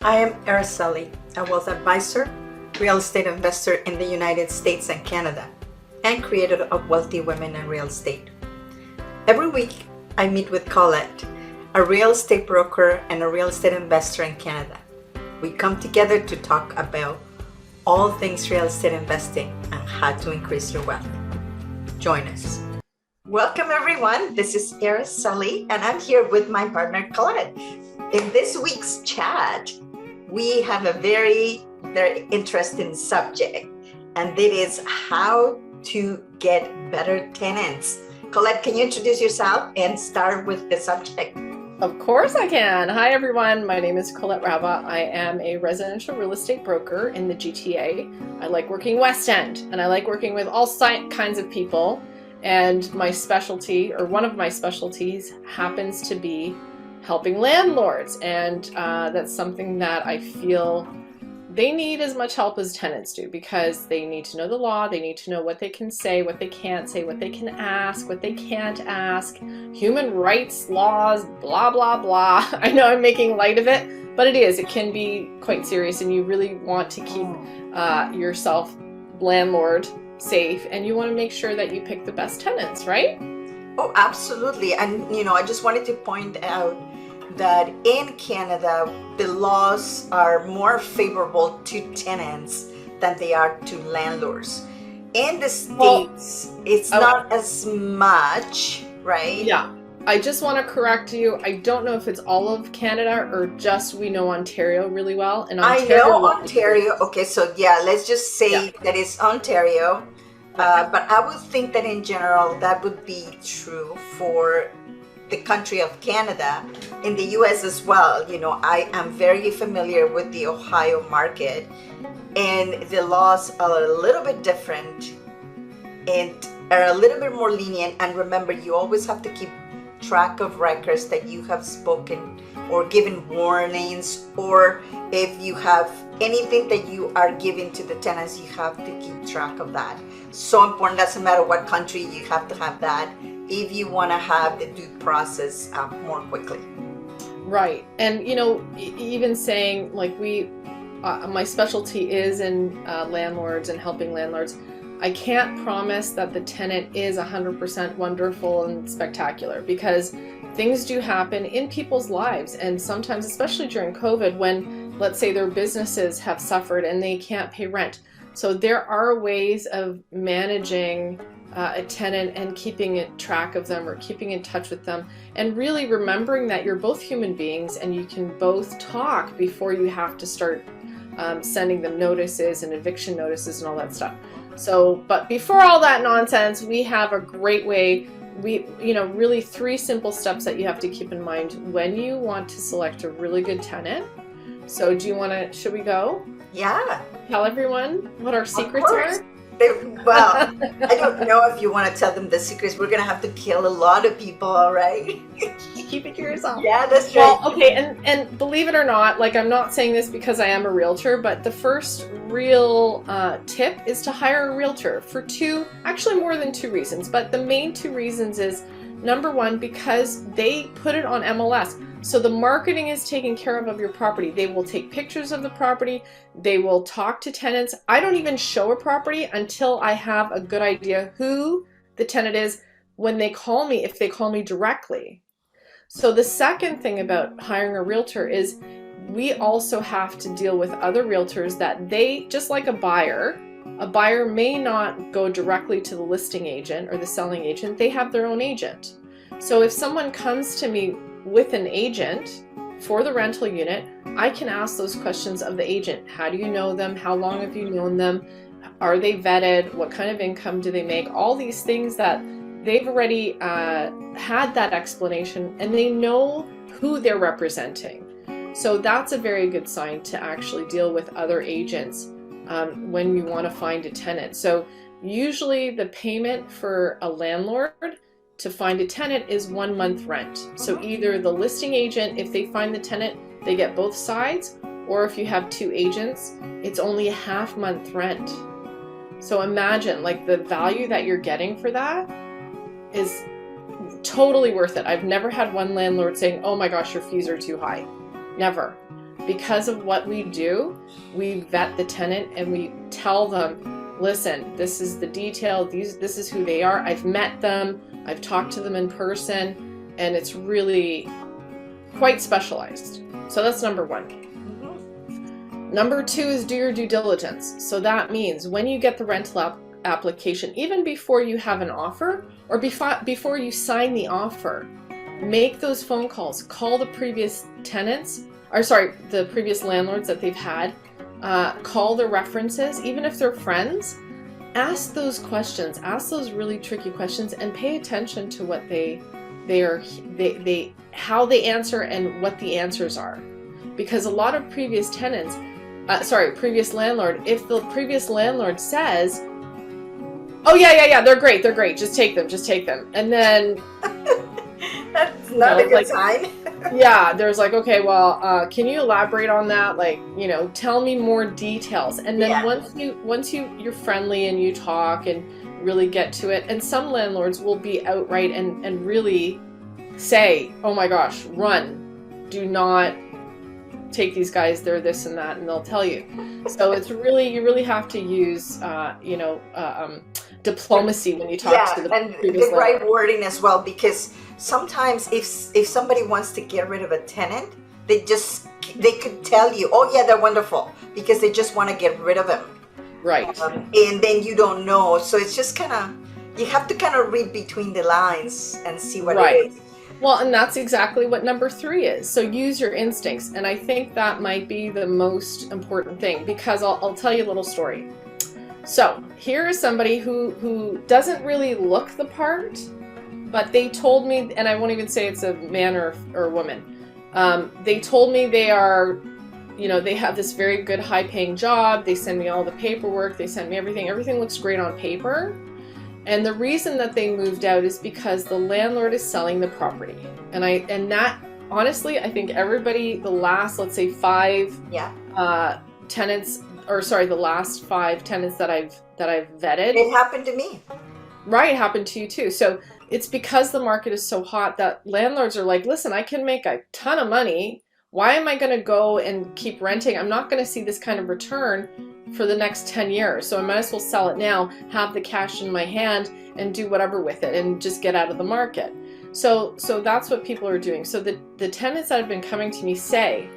I am Araceli, a wealth advisor, real estate investor in the United States and Canada, and creator of Wealthy Women in Real Estate. Every week, I meet with Colette, a real estate broker and a real estate investor in Canada. We come together to talk about all things real estate investing and how to increase your wealth. Join us. Welcome everyone. This is Araceli and I'm here with my partner Colette. In this week's chat, we have a very interesting subject, and that is how to get better tenants. Colette, can you introduce yourself and start with the subject? Of course I can. Hi everyone, my name is Colette Rava. I am a residential real estate broker in the GTA. I like working West End, and I like working with all kinds of people. And my specialty, or one of my specialties, happens to be helping landlords. And that's something that I feel they need as much help as tenants do, because they need to know the law, they need to know what they can say, what they can't say, what they can ask, what they can't ask, human rights laws, blah, blah, blah. I know I'm making light of it, but it can be quite serious, and you really want to keep yourself, landlord, safe, and you want to make sure that you pick the best tenants, right? Oh, absolutely. And I just wanted to point out that in Canada, the laws are more favorable to tenants than they are to landlords. In the States, it's not as much, right? Yeah. I just want to correct you. I don't know if it's all of Canada or just we know Ontario really well. And Ontario, I know Ontario. Okay, so yeah, let's just say that it's Ontario. But I would think that in general, that would be true for the country of Canada. In the US as well, I am very familiar with the Ohio market, and the laws are a little bit different and are a little bit more lenient. And remember, you always have to keep track of records that you have spoken or given warnings, or if you have anything that you are giving to the tenants, you have to keep track of that. So important. Doesn't matter what country, you have to have that if you want to have the due process more quickly. Right. And even saying like my specialty is in landlords and helping landlords. I can't promise that the tenant is 100% wonderful and spectacular, because things do happen in people's lives. And sometimes, especially during COVID, when let's say their businesses have suffered and they can't pay rent. So there are ways of managing a tenant and keeping track of them or keeping in touch with them, and really remembering that you're both human beings and you can both talk before you have to start sending them notices and eviction notices and all that stuff. So, but before all that nonsense, we have a great way. Really 3 simple steps that you have to keep in mind when you want to select a really good tenant. So should we go? Yeah. Tell everyone what our secrets are? Well, I don't know if you want to tell them the secrets. We're going to have to kill a lot of people, all right? Keep it to yourself. Yeah, that's right. Well, okay, and believe it or not, like, I'm not saying this because I am a realtor, but the first real tip is to hire a realtor for actually more than 2 reasons. But the main 2 reasons is, number 1, because they put it on MLS. So the marketing is taken care of your property. They will take pictures of the property. They will talk to tenants. I don't even show a property until I have a good idea who the tenant is when they call me, if they call me directly. So the second thing about hiring a realtor is we also have to deal with other realtors that they, just like a buyer may not go directly to the listing agent or the selling agent. They have their own agent. So if someone comes to me with an agent for the rental unit, I can ask those questions of the agent. How do you know them? How long have you known them? Are they vetted? What kind of income do they make? All these things that they've already had that explanation, and they know who they're representing. So that's a very good sign to actually deal with other agents when you want to find a tenant. So usually the payment for a landlord to find a tenant is 1 month rent. So either the listing agent, if they find the tenant, they get both sides, or if you have 2 agents, it's only a half month rent. So imagine, like, the value that you're getting for that is totally worth it. I've never had one landlord saying, oh my gosh, your fees are too high. Never. because of what we do, we vet the tenant and we tell them, listen, this is the detail, this is who they are, I've met them, I've talked to them in person, and it's really quite specialized. So that's number one. Number two is do your due diligence. So that means when you get the rental application, even before you have an offer or before you sign the offer, make those phone calls. Call the previous tenants, or sorry, the previous landlords that they've had. Call their references, even if they're friends. Ask those questions. Ask those really tricky questions, and pay attention to what how they answer and what the answers are. Because a lot of previous tenants, previous landlord, if the previous landlord says, oh yeah, they're great, just take them. And then that's not a good sign. Yeah, there's like, okay, well, can you elaborate on that? Like, tell me more details. And then once you're friendly and you talk and really get to it, and some landlords will be outright and really say, oh my gosh, run, do not take these guys, they're this and that, and they'll tell you. So it's really, you really have to use, diplomacy when you talk to the previous and the right wording as well, because sometimes if somebody wants to get rid of a tenant, they could tell you, oh yeah, they're wonderful, because they just want to get rid of them. Right. And then you don't know. So it's just you have to kind of read between the lines and see what it is. Well, and that's exactly what number 3 is. So use your instincts. And I think that might be the most important thing, because I'll tell you a little story. So here is somebody who doesn't really look the part, but they told me, and I won't even say it's a man or a woman. They told me they are, they have this very good high paying job. They send me all the paperwork. They send me everything. Everything looks great on paper. And the reason that they moved out is because the landlord is selling the property. And that, honestly, I think everybody, the last, let's say 5 tenants, or sorry, the last 5 tenants that I've vetted. It happened to me. Right, it happened to you too. So it's because the market is so hot that landlords are like, listen, I can make a ton of money. Why am I going to go and keep renting? I'm not going to see this kind of return for the next 10 years. So I might as well sell it now, have the cash in my hand, and do whatever with it and just get out of the market. So that's what people are doing. So the tenants that have been coming to me say,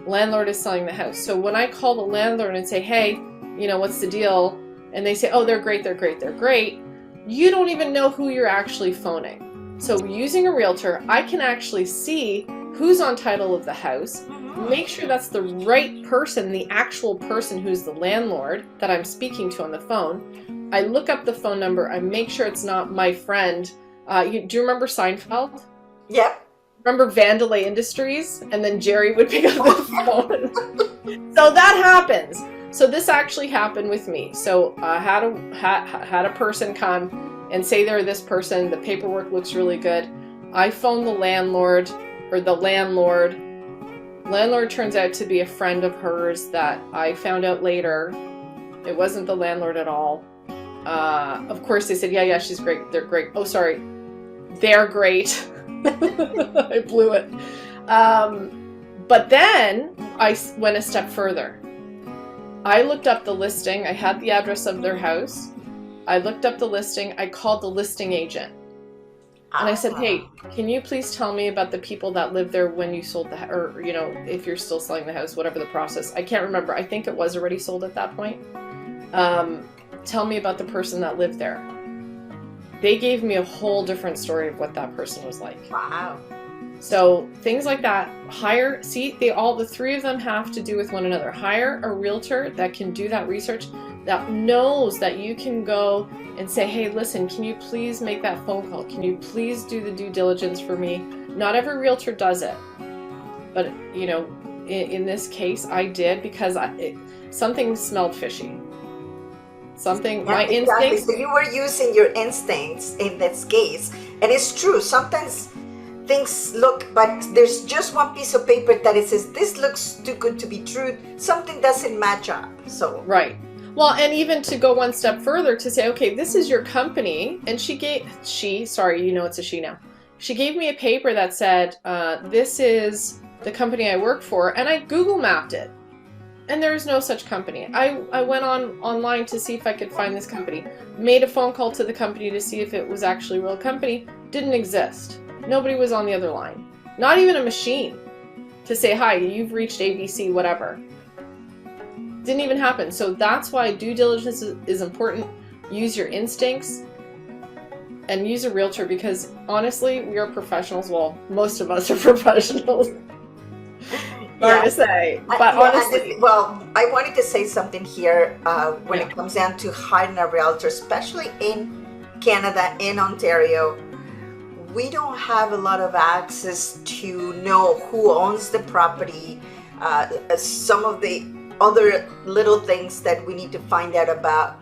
landlord is selling the house. So when I call the landlord and say, hey, what's the deal? And they say, oh, they're great. You don't even know who you're actually phoning. So using a realtor, I can actually see who's on title of the house, make sure that's the right person, the actual person who's the landlord that I'm speaking to on the phone. I look up the phone number. I make sure it's not my friend. Do you remember Seinfeld? Yep. Remember Vandalay Industries? And then Jerry would pick up the phone. So that happens. So this actually happened with me. So I had a person come and say they're this person. The paperwork looks really good. I phoned the landlord or the landlord. Landlord turns out to be a friend of hers that I found out later. It wasn't the landlord at all. Of course they said, yeah, she's great. They're great. Oh, sorry. They're great. I blew it. But then I went a step further. I looked up the listing. I had the address of their house. I looked up the listing. I called the listing agent. And I said, hey, can you please tell me about the people that lived there when you sold the house, or, if you're still selling the house, whatever the process. I can't remember. I think it was already sold at that point. Tell me about the person that lived there. They gave me a whole different story of what that person was like. Wow. So things like that, the 3 of them have to do with one another. Hire a realtor that can do that research, that knows that you can go and say, hey, listen, can you please make that phone call? Can you please do the due diligence for me? Not every realtor does it. But, in this case, I did, because something smelled fishy. My instincts. So you were using your instincts in this case. And it's true. Sometimes things look, but there's just one piece of paper that it says, this looks too good to be true. Something doesn't match up. So. Right. Well, and even to go one step further to say, okay, this is your company. And it's a she now. She gave me a paper that said, this is the company I work for, and I Google mapped it. And there's no such company. I went online to see if I could find this company. Made a phone call to the company to see if it was actually a real company. Didn't exist. Nobody was on the other line. Not even a machine to say, hi, you've reached ABC, whatever. Didn't even happen. So that's why due diligence is important. Use your instincts and use a realtor, because honestly, we are professionals. Well, most of us are professionals. Hard to say, but honestly. Well, I wanted to say something here when it comes down to hiring a realtor, especially in Canada, in Ontario. We don't have a lot of access to know who owns the property, some of the other little things that we need to find out about,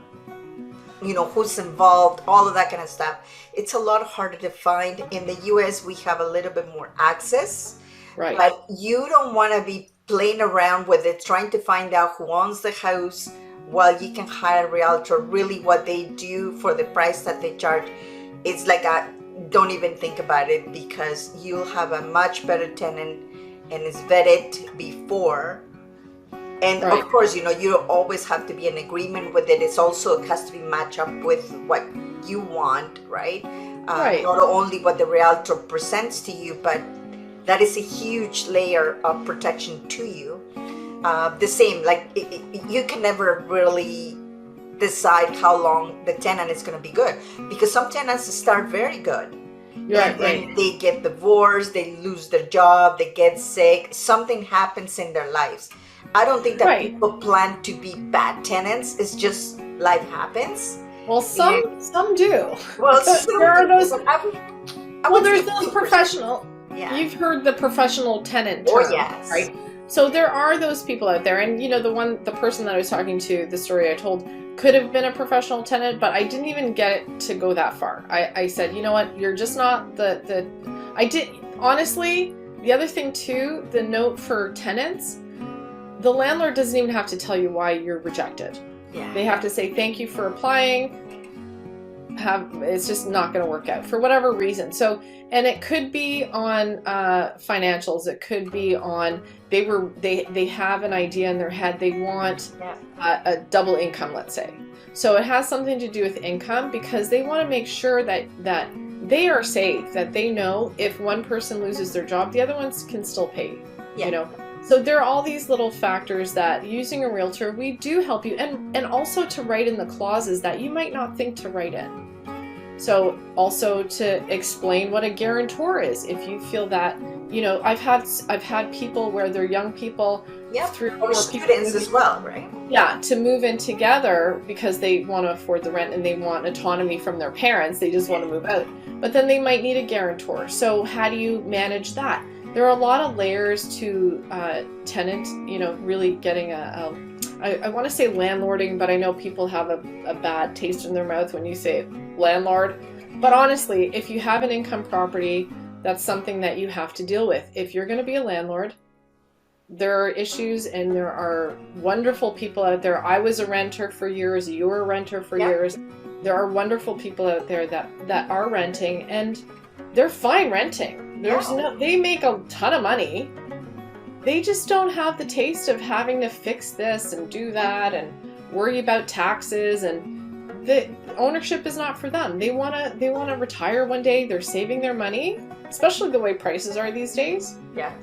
who's involved, all of that kind of stuff. It's a lot harder to find. In the US, we have a little bit more access. Right. But you don't want to be playing around with it, trying to find out who owns the house while you can hire a realtor. Really, what they do for the price that they charge, it's like don't even think about it, because you'll have a much better tenant and it's vetted before. And of course, you always have to be in agreement with it. It has to be matched up with what you want, right? Not only what the realtor presents to you, but that is a huge layer of protection to you. The same, like you can never really decide how long the tenant is going to be good, because some tenants start very good. And they get divorced, they lose their job, they get sick, something happens in their lives. I don't think that people plan to be bad tenants. It's just life happens. Well, some do. Well, there are those. There's those professional. Yeah. You've heard the professional tenant term, right? So there are those people out there, and the person that I was talking to, the story I told, could have been a professional tenant, but I didn't even get it to go that far. I said, you know what, you're just not honestly, the other thing too, the note for tenants, the landlord doesn't even have to tell you why you're rejected. Yeah. They have to say, thank you for applying. It's just not going to work out for whatever reason. So, and it could be on financials. It could be on they have an idea in their head. They want a double income, let's say. So it has something to do with income, because they want to make sure that they are safe, that they know if one person loses their job, the other ones can still pay. So there are all these little factors that using a realtor, we do help you, and also to write in the clauses that you might not think to write in. So also to explain what a guarantor is, if you feel that, I've had people where they're young people, or students as well, right? Yeah, to move in together because they want to afford the rent and they want autonomy from their parents. They just want to move out, but then they might need a guarantor. So how do you manage that? There are a lot of layers to tenant, really getting I want to say landlording, but I know people have a bad taste in their mouth when you say landlord. But honestly, if you have an income property, that's something that you have to deal with. If you're going to be a landlord, there are issues, and there are wonderful people out there. I was a renter for years. You were a renter for years. There are wonderful people out there that are renting, and they're fine renting. They make a ton of money. They just don't have the taste of having to fix this and do that and worry about taxes, and the ownership is not for them. They want to retire one day. They're saving their money, especially the way prices are these days. Yeah.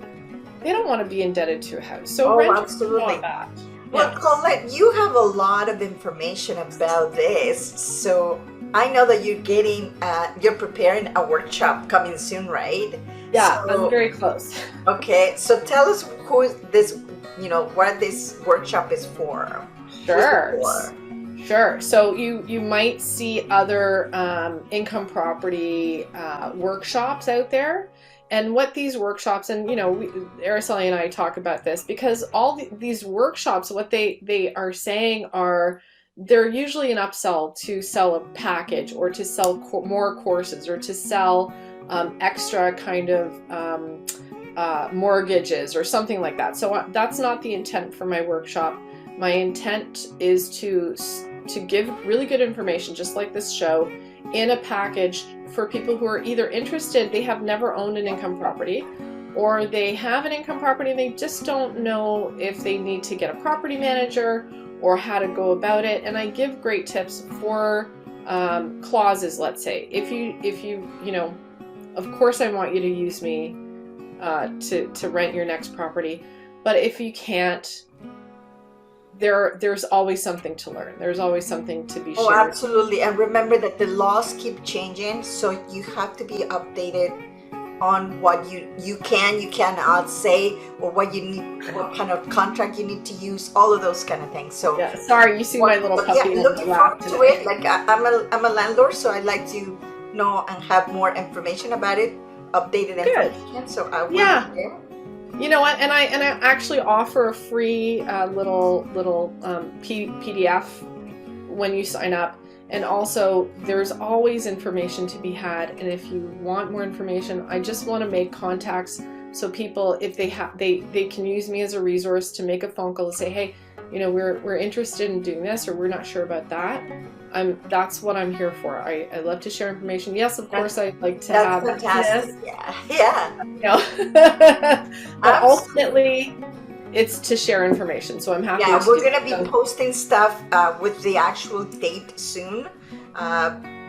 They don't want to be indebted to a house. So absolutely. That. Well, Colette, you have a lot of information about this. So I know that you're preparing a workshop coming soon, right? Yeah, I'm very close. Okay, so tell us who this, what this workshop is for. Sure. So you might see other income property workshops out there. And what these workshops, and Araceli and I talk about this, because all these workshops, what they are saying are, they're usually an upsell to sell a package, or to sell more courses, or to sell extra kind of mortgages or something like that. So that's not the intent for my workshop. My intent is to give really good information, just like this show, in a package for people who are either interested, they have never owned an income property, or they have an income property and they just don't know if they need to get a property manager or how to go about it. And I give great tips for clauses. Let's say if you of course I want you to use me to rent your next property, but if you can't, there's always something to learn. There's always something to be shared. Oh, absolutely. And remember that the laws keep changing, so you have to be updated on what you cannot say, or what you need, what kind of contract you need to use, all of those kind of things. So yeah, sorry, you see my little puppy. Yeah, looking forward to it. Like I'm a landlord, so I'd like to know and have more information about it, updated information. So I will be there. You know what? And I actually offer a free little PDF when you sign up. And also, there's always information to be had. And if you want more information, I just want to make contacts so people, if they have, they can use me as a resource to make a phone call and say, hey, we're interested in doing this, or we're not sure about that. That's what I'm here for. I love to share information. Yes, of course, I'd like to have fantastic. Yeah. But ultimately, it's to share information. So I'm happy. Yeah, we're gonna be posting stuff with the actual date soon,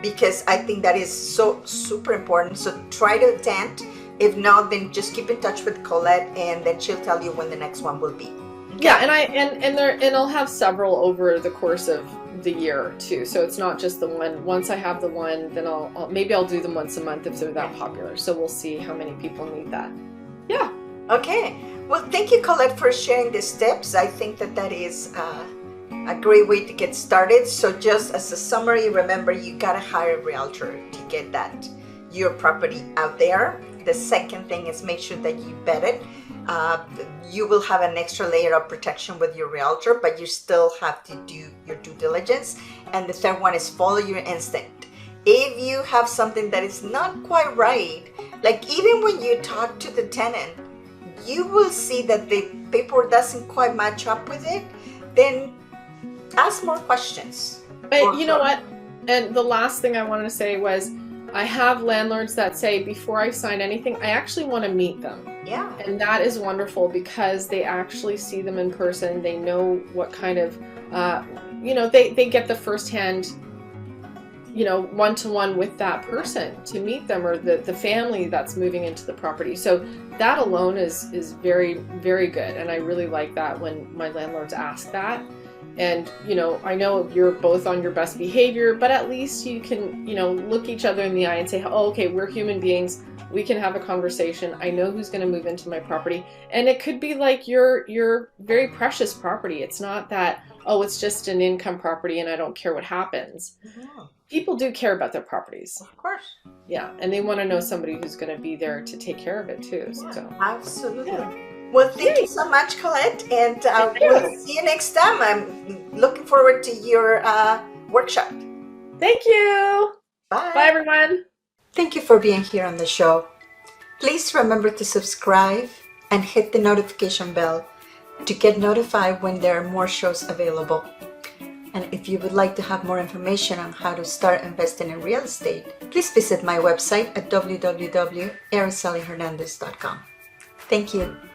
because I think that is so super important. So try to attend. If not, then just keep in touch with Colette, and then she'll tell you when the next one will be. Okay? Yeah, and I'll have several over the course of the year too. So it's not just the one. Once I have the one, then I'll do them once a month if they're that popular. So we'll see how many people need that. Yeah. Okay. Well, thank you, Colette, for sharing these tips. I think that is a great way to get started. So just as a summary, remember, you gotta hire a realtor to get your property out there. The second thing is make sure that you vet it. You will have an extra layer of protection with your realtor, but you still have to do your due diligence. And the third one is follow your instinct. If you have something that is not quite right, like even when you talk to the tenant, you will see that the paperwork doesn't quite match up with it, then ask more questions. But you know what? And the last thing I wanted to say was, I have landlords that say, before I sign anything, I actually want to meet them. Yeah. And that is wonderful because they actually see them in person. They know what kind of, they get the firsthand, one-to-one with that person to meet them, or the family that's moving into the property. So that alone is very, very good. And I really like that when my landlords ask that. And, I know you're both on your best behavior, but at least you can, look each other in the eye and say, oh, okay, we're human beings. We can have a conversation. I know who's going to move into my property. And it could be like your very precious property. It's not that, oh, it's just an income property and I don't care what happens. Mm-hmm. People do care about their properties. Of course. Yeah. And they want to know somebody who's going to be there to take care of it too. Yeah, so absolutely. Yeah. Well, thank you so much, Colette, and we'll see you next time. I'm looking forward to your workshop. Thank you. Bye. Bye, everyone. Thank you for being here on the show. Please remember to subscribe and hit the notification bell to get notified when there are more shows available. And if you would like to have more information on how to start investing in real estate, please visit my website at www.aracelihernandez.com. Thank you.